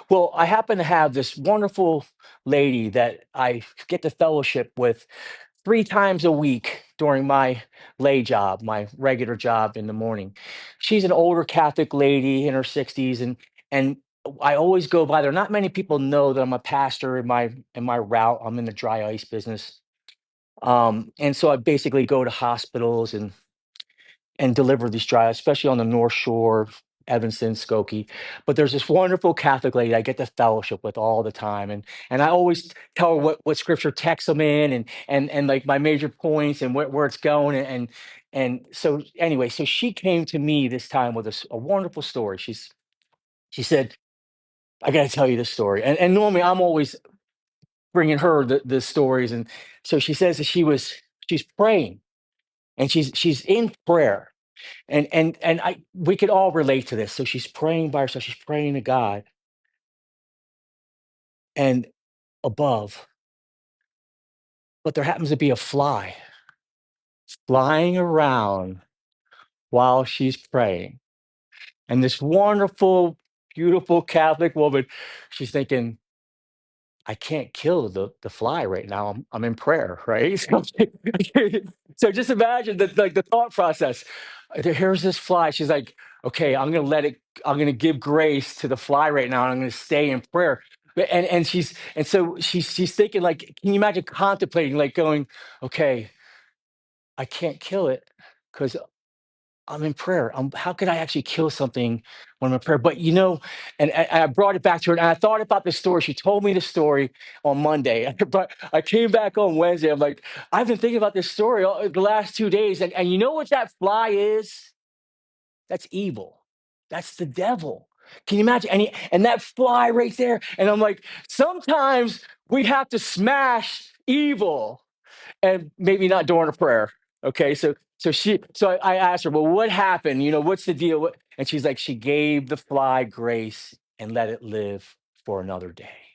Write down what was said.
Well, I happen to have this wonderful lady that I get to fellowship with 3 times a week during my lay job, my regular job in the morning. She's an older Catholic lady in her 60s, and I always go by there. Not many people know that I'm a pastor in my route. I'm in the dry ice business. And so I basically go to hospitals and deliver these drives, especially on the North Shore, Evanston, Skokie. But there's this wonderful Catholic lady I get to fellowship with all the time, and I always tell her what scripture text I'm in, and like my major points and where it's going, and so anyway, so she came to me this time with a wonderful story. She said, "I got to tell you this story," and normally I'm always bringing her the stories, and so she says that she's praying and she's in prayer and I we could all relate to this. So she's praying by herself, she's praying to God, and above, but there happens to be a fly flying around while she's praying. And this wonderful, beautiful Catholic woman, she's thinking, I can't kill the fly right now. I'm in prayer, right? So just imagine the thought process. Here's this fly. She's like, okay, I'm gonna let it. I'm gonna give grace to the fly right now, and I'm gonna stay in prayer. And so she's thinking like, can you imagine contemplating like going, okay, I can't kill it because I'm in prayer. How could I actually kill something when I'm in prayer? But and I brought it back to her, and I thought about this story. She told me the story on Monday, but I came back on Wednesday. I'm like, I've been thinking about this story the last 2 days, and you know what that fly is? That's evil. That's the devil. Can you imagine? And that fly right there, and I'm like, sometimes we have to smash evil and maybe not during a prayer. Okay, so I asked her, well, what happened? What's the deal? And she's like, she gave the fly grace and let it live for another day.